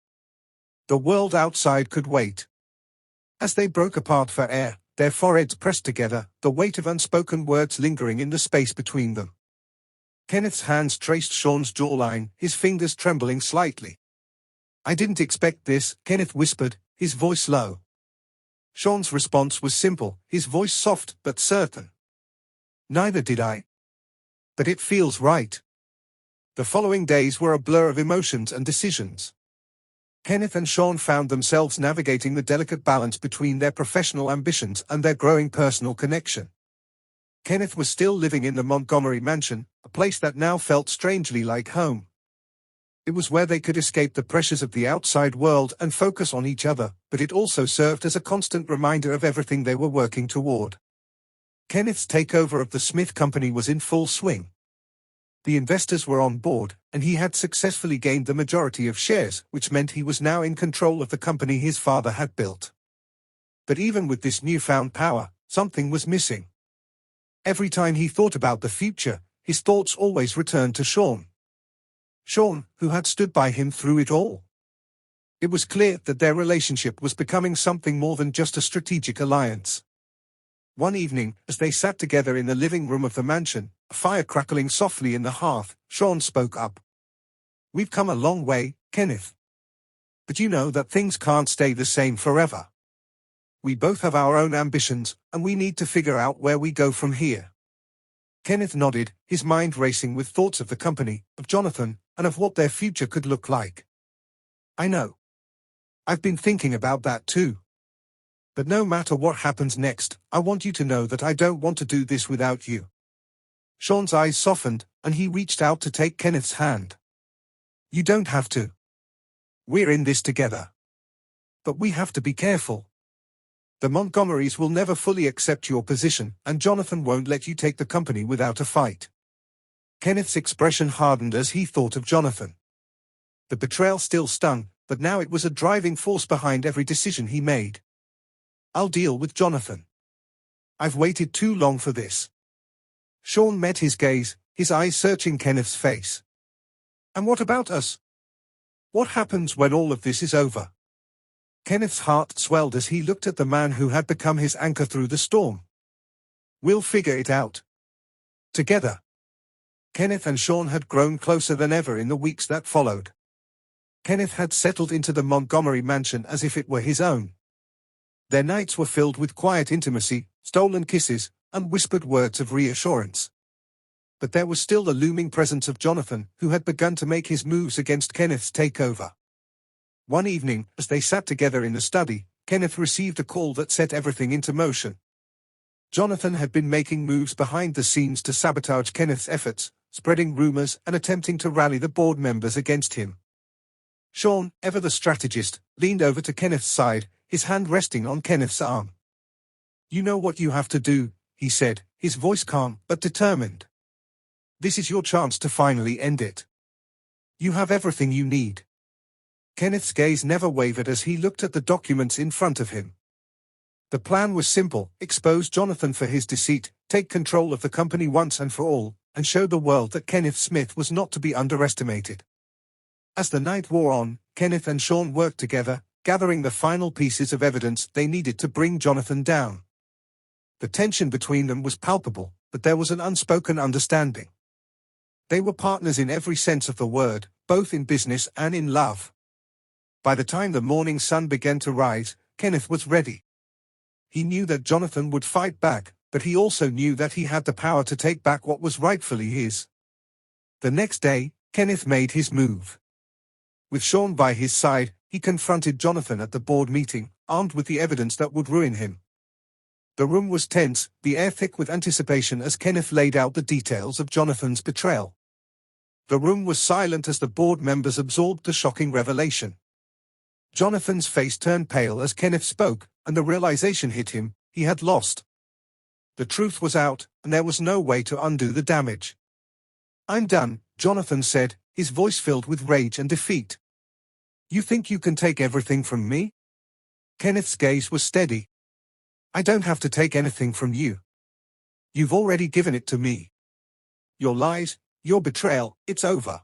The world outside could wait. As they broke apart for air, their foreheads pressed together, the weight of unspoken words lingering in the space between them. Kenneth's hands traced Shawn's jawline, his fingers trembling slightly. "I didn't expect this," Kenneth whispered, his voice low. Shawn's response was simple, his voice soft but certain. "Neither did I. But it feels right." The following days were a blur of emotions and decisions. Kenneth and Shawn found themselves navigating the delicate balance between their professional ambitions and their growing personal connection. Kenneth was still living in the Montgomery mansion, a place that now felt strangely like home. It was where they could escape the pressures of the outside world and focus on each other, but it also served as a constant reminder of everything they were working toward. Kenneth's takeover of the Smith Company was in full swing. The investors were on board, and he had successfully gained the majority of shares, which meant he was now in control of the company his father had built. But even with this newfound power, something was missing. Every time he thought about the future, his thoughts always returned to Shawn. Shawn, who had stood by him through it all. It was clear that their relationship was becoming something more than just a strategic alliance. One evening, as they sat together in the living room of the mansion, a fire crackling softly in the hearth, Shawn spoke up. "We've come a long way, Kenneth. But you know that things can't stay the same forever. We both have our own ambitions, and we need to figure out where we go from here." Kenneth nodded, his mind racing with thoughts of the company, of Jonathan, and of what their future could look like. "I know. I've been thinking about that too. But no matter what happens next, I want you to know that I don't want to do this without you." Shawn's eyes softened, and he reached out to take Kenneth's hand. "You don't have to. We're in this together. But we have to be careful. The Montgomerys will never fully accept your position, and Jonathan won't let you take the company without a fight." Kenneth's expression hardened as he thought of Jonathan. The betrayal still stung, but now it was a driving force behind every decision he made. "I'll deal with Jonathan. I've waited too long for this." Shawn met his gaze, his eyes searching Kenneth's face. "And what about us? What happens when all of this is over?" Kenneth's heart swelled as he looked at the man who had become his anchor through the storm. "We'll figure it out. Together." Kenneth and Shawn had grown closer than ever in the weeks that followed. Kenneth had settled into the Montgomery mansion as if it were his own. Their nights were filled with quiet intimacy, stolen kisses, and whispered words of reassurance. But there was still the looming presence of Jonathan, who had begun to make his moves against Kenneth's takeover. One evening, as they sat together in the study, Kenneth received a call that set everything into motion. Jonathan had been making moves behind the scenes to sabotage Kenneth's efforts, spreading rumors and attempting to rally the board members against him. Shawn, ever the strategist, leaned over to Kenneth's side, his hand resting on Kenneth's arm. "You know what you have to do," he said, his voice calm but determined. "This is your chance to finally end it. You have everything you need." Kenneth's gaze never wavered as he looked at the documents in front of him. The plan was simple: expose Jonathan for his deceit, take control of the company once and for all, and show the world that Kenneth Smith was not to be underestimated. As the night wore on, Kenneth and Shawn worked together, gathering the final pieces of evidence they needed to bring Jonathan down. The tension between them was palpable, but there was an unspoken understanding. They were partners in every sense of the word, both in business and in love. By the time the morning sun began to rise, Kenneth was ready. He knew that Jonathan would fight back, but he also knew that he had the power to take back what was rightfully his. The next day, Kenneth made his move. With Shawn by his side, he confronted Jonathan at the board meeting, armed with the evidence that would ruin him. The room was tense, the air thick with anticipation as Kenneth laid out the details of Jonathan's betrayal. The room was silent as the board members absorbed the shocking revelation. Jonathan's face turned pale as Kenneth spoke, and the realization hit him: he had lost. The truth was out, and there was no way to undo the damage. "I'm done," Jonathan said, his voice filled with rage and defeat. "You think you can take everything from me?" Kenneth's gaze was steady. "I don't have to take anything from you. You've already given it to me. Your lies, your betrayal, it's over."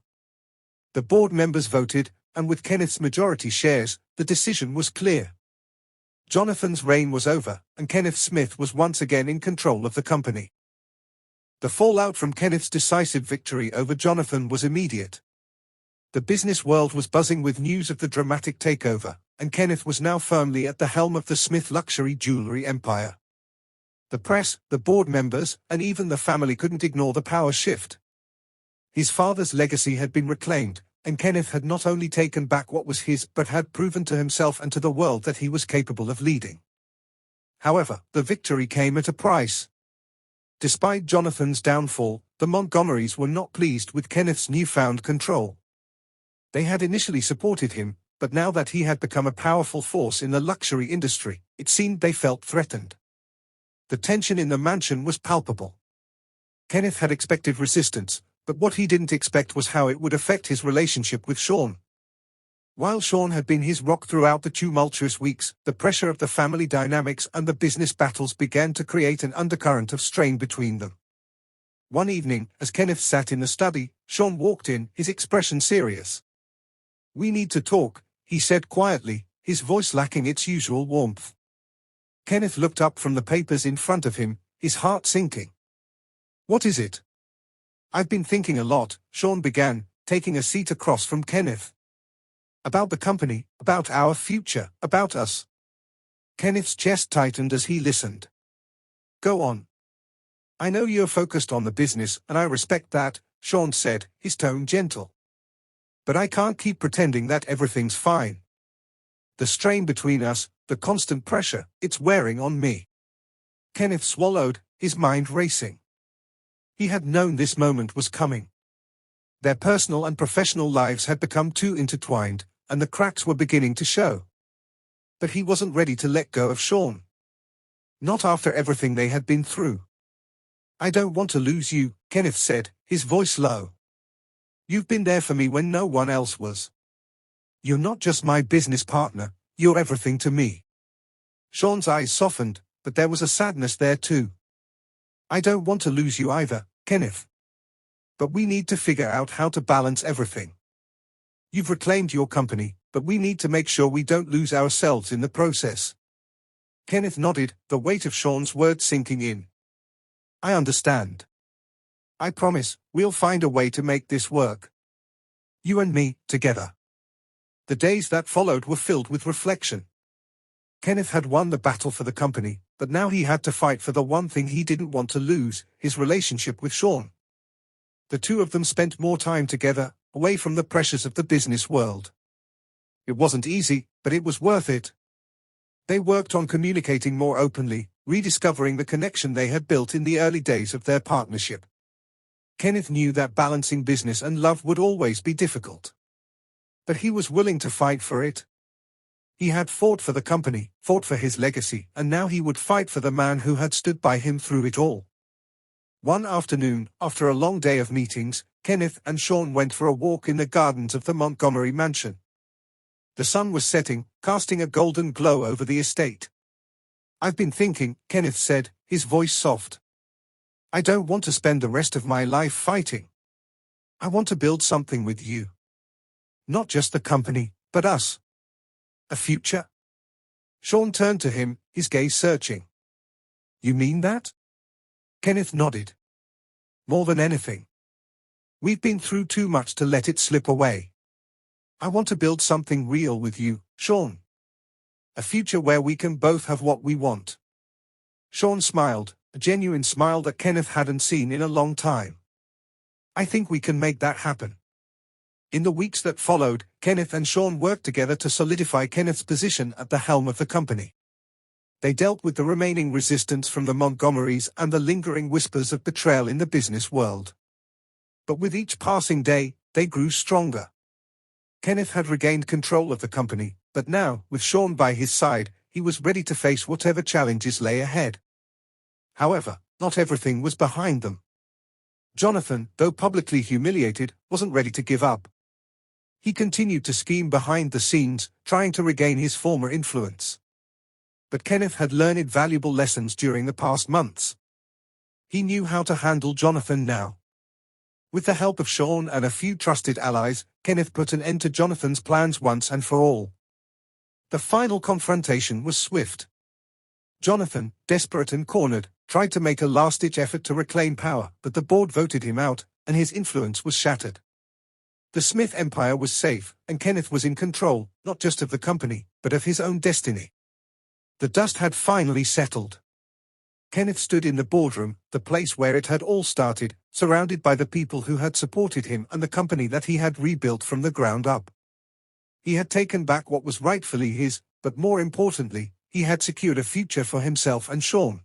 The board members voted, and with Kenneth's majority shares, the decision was clear. Jonathan's reign was over, and Kenneth Smith was once again in control of the company. The fallout from Kenneth's decisive victory over Jonathan was immediate. The business world was buzzing with news of the dramatic takeover, and Kenneth was now firmly at the helm of the Smith luxury jewelry empire. The press, the board members, and even the family couldn't ignore the power shift. His father's legacy had been reclaimed, and Kenneth had not only taken back what was his but had proven to himself and to the world that he was capable of leading. However, the victory came at a price. Despite Jonathan's downfall, the Montgomerys were not pleased with Kenneth's newfound control. They had initially supported him, but now that he had become a powerful force in the luxury industry, it seemed they felt threatened. The tension in the mansion was palpable. Kenneth had expected resistance, but what he didn't expect was how it would affect his relationship with Shawn. While Shawn had been his rock throughout the tumultuous weeks, the pressure of the family dynamics and the business battles began to create an undercurrent of strain between them. One evening, as Kenneth sat in the study, Shawn walked in, his expression serious. "We need to talk," he said quietly, his voice lacking its usual warmth. Kenneth looked up from the papers in front of him, his heart sinking. "What is it?" "I've been thinking a lot," Shawn began, taking a seat across from Kenneth. "About the company, about our future, about us." Kenneth's chest tightened as he listened. "Go on." "I know you're focused on the business, and I respect that," Shawn said, his tone gentle. "But I can't keep pretending that everything's fine. The strain between us, the constant pressure, it's wearing on me." Kenneth swallowed, his mind racing. He had known this moment was coming. Their personal and professional lives had become too intertwined, and the cracks were beginning to show. But he wasn't ready to let go of Shawn. Not after everything they had been through. "I don't want to lose you," Kenneth said, his voice low. "You've been there for me when no one else was. You're not just my business partner, you're everything to me." Shawn's eyes softened, but there was a sadness there too. "I don't want to lose you either, Kenneth. But we need to figure out how to balance everything. You've reclaimed your company, but we need to make sure we don't lose ourselves in the process." Kenneth nodded, the weight of Shawn's words sinking in. "I understand. I promise, we'll find a way to make this work. You and me, together." The days that followed were filled with reflection. Kenneth had won the battle for the company, but now he had to fight for the one thing he didn't want to lose, his relationship with Shawn. The two of them spent more time together, away from the pressures of the business world. It wasn't easy, but it was worth it. They worked on communicating more openly, rediscovering the connection they had built in the early days of their partnership. Kenneth knew that balancing business and love would always be difficult. But he was willing to fight for it. He had fought for the company, fought for his legacy, and now he would fight for the man who had stood by him through it all. One afternoon, after a long day of meetings, Kenneth and Shawn went for a walk in the gardens of the Montgomery mansion. The sun was setting, casting a golden glow over the estate. "I've been thinking," Kenneth said, his voice soft. "I don't want to spend the rest of my life fighting. I want to build something with you. Not just the company, but us. A future?" Shawn turned to him, his gaze searching. "You mean that?" Kenneth nodded. "More than anything. We've been through too much to let it slip away. I want to build something real with you, Shawn. A future where we can both have what we want." Shawn smiled, a genuine smile that Kenneth hadn't seen in a long time. "I think we can make that happen." In the weeks that followed, Kenneth and Shawn worked together to solidify Kenneth's position at the helm of the company. They dealt with the remaining resistance from the Montgomerys and the lingering whispers of betrayal in the business world. But with each passing day, they grew stronger. Kenneth had regained control of the company, but now, with Shawn by his side, he was ready to face whatever challenges lay ahead. However, not everything was behind them. Jonathan, though publicly humiliated, wasn't ready to give up. He continued to scheme behind the scenes, trying to regain his former influence. But Kenneth had learned valuable lessons during the past months. He knew how to handle Jonathan now. With the help of Shawn and a few trusted allies, Kenneth put an end to Jonathan's plans once and for all. The final confrontation was swift. Jonathan, desperate and cornered, tried to make a last-ditch effort to reclaim power, but the board voted him out, and his influence was shattered. The Smith empire was safe, and Kenneth was in control, not just of the company, but of his own destiny. The dust had finally settled. Kenneth stood in the boardroom, the place where it had all started, surrounded by the people who had supported him and the company that he had rebuilt from the ground up. He had taken back what was rightfully his, but more importantly, he had secured a future for himself and Shawn.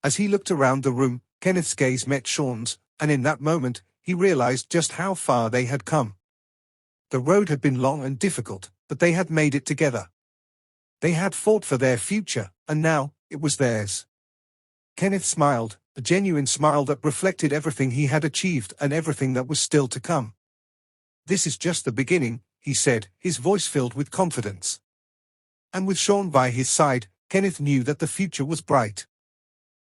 As he looked around the room, Kenneth's gaze met Shawn's, and in that moment, he realized just how far they had come. The road had been long and difficult, but they had made it together. They had fought for their future, and now, it was theirs. Kenneth smiled, a genuine smile that reflected everything he had achieved and everything that was still to come. "This is just the beginning," he said, his voice filled with confidence. And with Shawn by his side, Kenneth knew that the future was bright.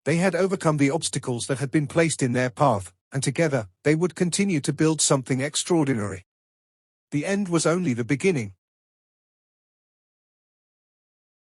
They had overcome the obstacles that had been placed in their path, and together, they would continue to build something extraordinary. The end was only the beginning.